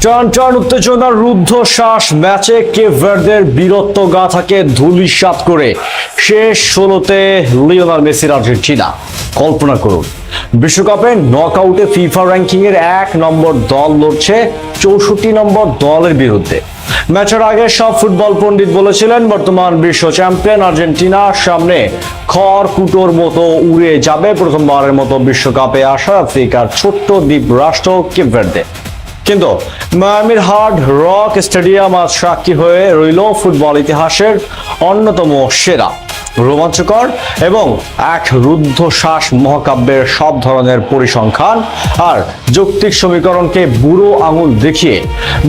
টান টান উত্তেজনার রুদ্ধশ্বাস ম্যাচে কেপ ভার্দের বীরত্ব গাথাকে ধূলিসাৎ করে শেষ 16তে লিওনেল মেসির আর্জেন্টিনা। কল্পনা করুন, বিশ্বকাপে নকআউটে ফিফা র্যাঙ্কিং এর 1 নম্বর দল লড়ছে 64 নম্বর দলের বিরুদ্ধে। ম্যাচের আগে সব ফুটবল পণ্ডিত বলেছিলেন বর্তমান বিশ্ব চ্যাম্পিয়ন আর্জেন্টিনার সামনে খড়কুটোর মতো উড়ে যাবে প্রথমবারের মতো বিশ্বকাপে আসা আফ্রিকার ছোট্ট দ্বীপ রাষ্ট্র কেপ ভার্দে। কিন্তু মায়ামির হার্ড রক স্টেডিয়াম আজ সাক্ষী হয়ে রইল ফুটবল ইতিহাসের অন্যতম সেরা, রোমাঞ্চকর এবং এক রুদ্ধশ্বাস মহাকাব্যের সব ধরনের পরিসংখ্যান আর যৌক্তিক সমীকরণকে বুড়ো আঙুল দেখিয়ে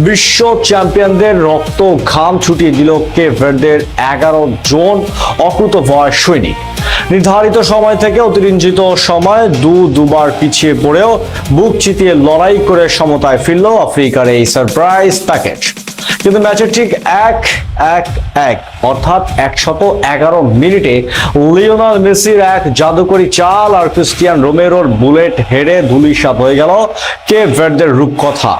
বিশ্ব চ্যাম্পিয়নদের রক্ত ঘাম ছুটিয়ে দিল কেপ ভার্দের 11 জন অকুতোভয় সৈনিক। নির্ধারিত সময় থেকে অতিরঞ্জিত সময় দুবার পিছিয়ে পড়েও বুক চিতিয়ে লড়াই করে সমতায় ফিরল আফ্রিকার এই সারপ্রাইজ প্যাকেজ। কিন্তু ম্যাচের ঠিক অর্থাৎ 111 মিনিটে লিওনেল মেসির এক জাদুকরী চাল আর ক্রিস্টিয়ান রোমেরোর বুলেট হেডে ধূলিসাৎ হয়ে গেল কেপ ভার্দের রূপকথা।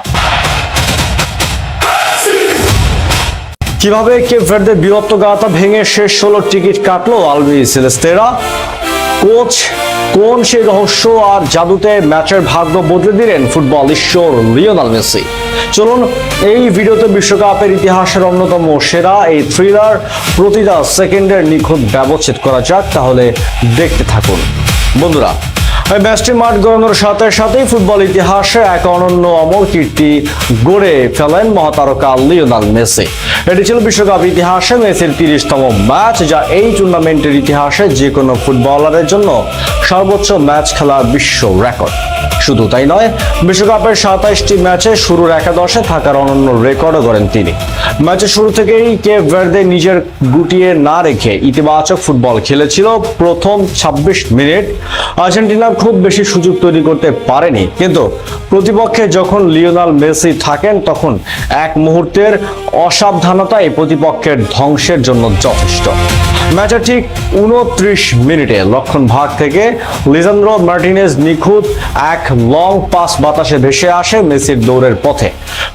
কিভাবে কেপ ভার্দের বীরত্ব গাথা ভেঙে শেষ 16 টিকিট কাটলো আলবি সেলেস্তেরা? কোচ কোন সেই রহস্য আর জাদুতে ম্যাচের ভাগ্য বদলে দিলেন ফুটবল ঈশ্বর লিওনেল মেসি? চলুন এই ভিডিওতে বিশ্বকাপের ইতিহাসের অন্যতম সেরা এই থ্রিলার প্রতিটা সেকেন্ডের নিখুঁত ব্যবচ্ছেদ করা যাক, তাহলে দেখতে থাকুন বন্ধুরা। ম্যাচটি মাঠ গড়ানোর সাথে সাথেই ফুটবল ইতিহাসে এক অনন্য অমর কীর্তি গড়ে ফেলেন মহাতারকা লিওনেল মেসি। এটি ছিল বিশ্বকাপ ইতিহাসে মেসির 30তম ম্যাচ, যা এই টুর্নামেন্টের ইতিহাসে যে কোনো ফুটবলারের জন্য সর্বোচ্চ ম্যাচ খেলার বিশ্ব রেকর্ড। শুধু তাই নয়, বিশ্বকাপের 27টি ম্যাচে শুরুর একাদশে থাকার অনন্য রেকর্ডও গড়েন তিনি। ম্যাচের শুরু থেকেই কেপ ভার্দে নিজের গুটিয়ে না রেখে ইতিবাচক ফুটবল খেলেছিল। প্রথম 26 মিনিট আর্জেন্টিনা খুব বেশি সুযোগ তৈরি করতে পারেনি, কিন্তু প্রতিপক্ষে যখন লিওনেল মেসি থাকেন তখন এক মুহূর্তের অসাবধানতাই প্রতিপক্ষের ধ্বংসের জন্য যথেষ্ট। ম্যাচের ঠিক 29 মিনিটে লক্ষণ ভাগ থেকে লিসান্দ্রো মার্টিনেজ নিখুঁত এক লং পাস বাতাসে ভেসে আসে মেসির দৌড়ের পথে।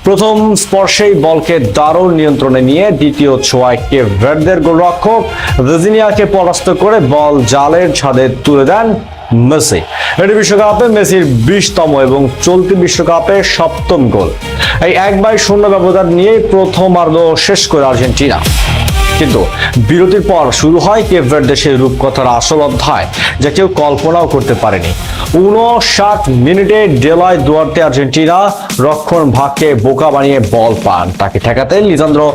প্রথম স্পর্শেই বলকে দারুণ নিয়ন্ত্রণে নিয়ে দ্বিতীয় ছোঁয়ায় কেপ ভার্দের গোলরক্ষক ভার্জিনিয়াকে পরাস্ত করে বল জালের ছাদে তুলে দেন মেসি। এটি বিশ্বকাপে মেসির 20তম এবং চলতি বিশ্বকাপে 7ম গোল। এই 1-0 ব্যবধান নিয়ে প্রথমার্ধ শেষ করে আর্জেন্টিনা। কিন্তু বিরতির পর শুরু হয় কেপ ভার্দের সেই রূপকথার আসল অধ্যায়, যা কেউ কল্পনাও করতে পারেনি। 59 মিনিটে ডেলয় দুয়ার্তে আর্জেন্টিনা রক্ষণ ভাগকে বোকা বানিয়ে বল পান। তাকে ঠেকাতে লিসান্দ্রো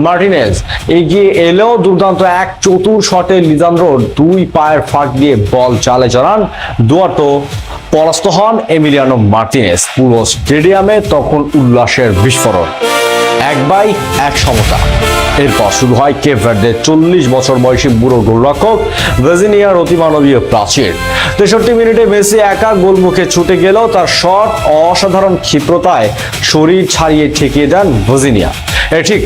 মার্টিনেজ এগিয়ে এলেও দুর্দান্ত এক চতুর শটে লিসান্দ্রোর 2 পায়ের ফাঁক দিয়ে বল জালে জড়ান দুয়ার্তো। পরাস্ত হন এমিলিয়ানো মার্টিনেজ। পুরো স্টেডিয়ামে তখন উল্লাসের বিস্ফোরণ। 1-1 সমতা। এরপর শুরু হয় কেপ ভার্দের 40 বছর বয়সী বুড়ো গোলরক্ষক ভার্জিনিয়ার অতিমানবীয় প্রাচীর। 63 মিনিটে মেসি একা গোলমুখে ছুটে গেলেও তার শট অসাধারণ ক্ষিপ্রতায় শরীর ছাড়িয়ে ঠেকিয়ে দেন ভার্জিনিয়া। ঠিক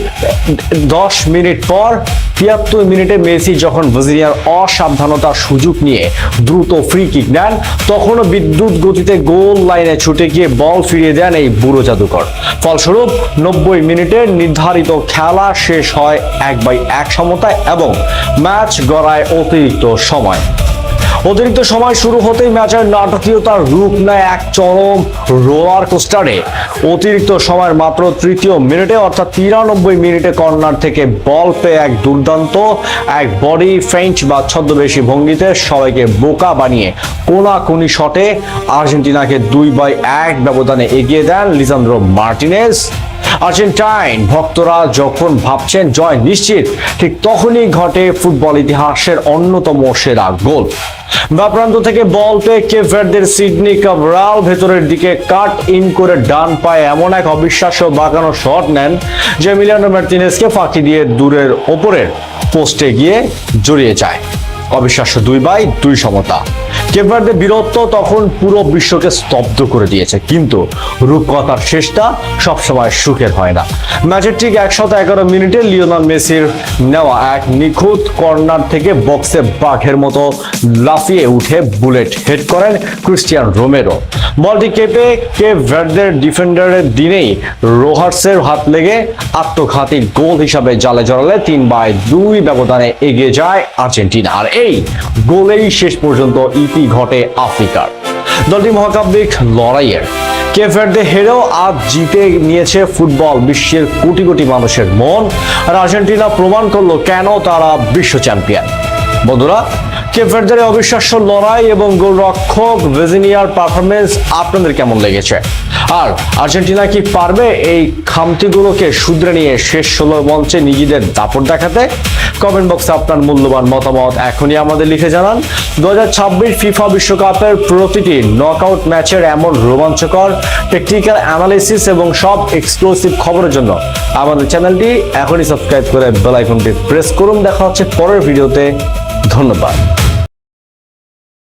10 মিনিট পর 73 মিনিটে মেসি যখন ভার্জিনিয়ার অসাবধানতার সুযোগ নিয়ে দ্রুত ফ্রি কিক নেন, তখনও বিদ্যুৎ গতিতে গোল লাইনে ছুটে গিয়ে বল ফিরিয়ে দেন এই বুড়ো জাদুকর। ফলস্বরূপ 90 মিনিটে নির্ধারিত খেলা শেষ হয় 1-1 সমতায় এবং ম্যাচ গড়ায় অতিরিক্ত সময়। অতিরিক্ত সময় শুরু হতেই ম্যাচের নাটকীয়তার রূপ নেয় এক চরম রোলার কোস্টারে। অতিরিক্ত সময়ের মাত্র 3য় মিনিটে অর্থাৎ 93 মিনিটে কর্নার থেকে বল পেয়ে এক দুর্দান্ত এক বডি ফেইন্ট বা ছদ্মবেশী ভঙ্গিতে সবাইকে বোকা বানিয়ে কোনাকুনি শটে আর্জেন্টিনাকে 2-1 ব্যবধানে এগিয়ে দেন লিসান্দ্রো মার্টিনেজ। আর্জেন্টাইন ভক্তরা যখন ভাবছেন জয় নিশ্চিত, ঠিক তখনই ঘটে ফুটবল ইতিহাসের অন্যতম সেরা গোল। বাপ্রান্ত থেকে বল পেয়ে কেপ ভার্দের সিডনি কাবরাল ভেতরের দিকে কাট ইন করে ডান পায়ে এমন এক অবিশ্বাস্য বাঁকানো শট নেন যে এমিলিয়ানো মার্টিনেজকে ফাঁকি দিয়ে দূরের ওপরের পোস্টে গিয়ে জড়িয়ে যায়। অবিশ্বাস্য 2-2 সমতা। কেপ ভার্দে বীরত্ব তখন পুরো বিশ্বকে স্তব্ধ করে দিয়েছে, কিন্তু রূপকথার শেষটা সবসময় সুখের হয় না। ম্যাচের ঠিক 111 মিনিটে লিওনেল মেসির নেওয়া এক নিখুঁত কর্নার থেকে বক্সে বাঘের মতো লাফিয়ে উঠে বুলেট হেড করেন ক্রিস্টিয়ান রোমেরো। বলটি কেপ ভার্দের ডিফেন্ডারের দিনেই রোহার্সের হাত লেগে আত্মঘাতী গোল হিসাবে জালে জড়ালে 3-2 ব্যবধানে এগিয়ে যায় আর্জেন্টিনা। আর এই গোলেই শেষ পর্যন্ত ইতি ঘটে আফ্রিকার। দলটি মহাকাব্যিক লড়াইয়ের। কেপ ভার্দে হেরেও আজ জিতে নিয়েছে ফুটবল বিশ্বের কোটি কোটি মানুষের মন, আর আর্জেন্টিনা প্রমাণ করলো কেন তারা বিশ্ব চ্যাম্পিয়ন। বন্ধুরা, কেপ ভার্দের অবিশ্বাস্য লড়াই এবং গোলরক্ষক ভেজিনিয়ার পারফরমেন্স আপনাদের কেমন লেগেছে? আর আর্জেন্টিনা কি পারবে এই খামতিগুলোকে শুধরে নিয়ে শেষ 16 মঞ্চে নিজেদের দাপট দেখাতে? কমেন্ট বক্সে আপনার মূল্যবান মতামত এখনই আমাদের লিখে জানান। 2026 ফিফা বিশ্বকাপের প্রতিটি নকআউট ম্যাচের এমন রোমাঞ্চকর টেকনিক্যাল অ্যানালিসিস এবং সব এক্সক্লুসিভ খবরের জন্য আমাদের চ্যানেলটি এখনই সাবস্ক্রাইব করে বেল আইকনটি প্রেস করুন। দেখা হচ্ছে পরের ভিডিওতে। ধন্যবাদ।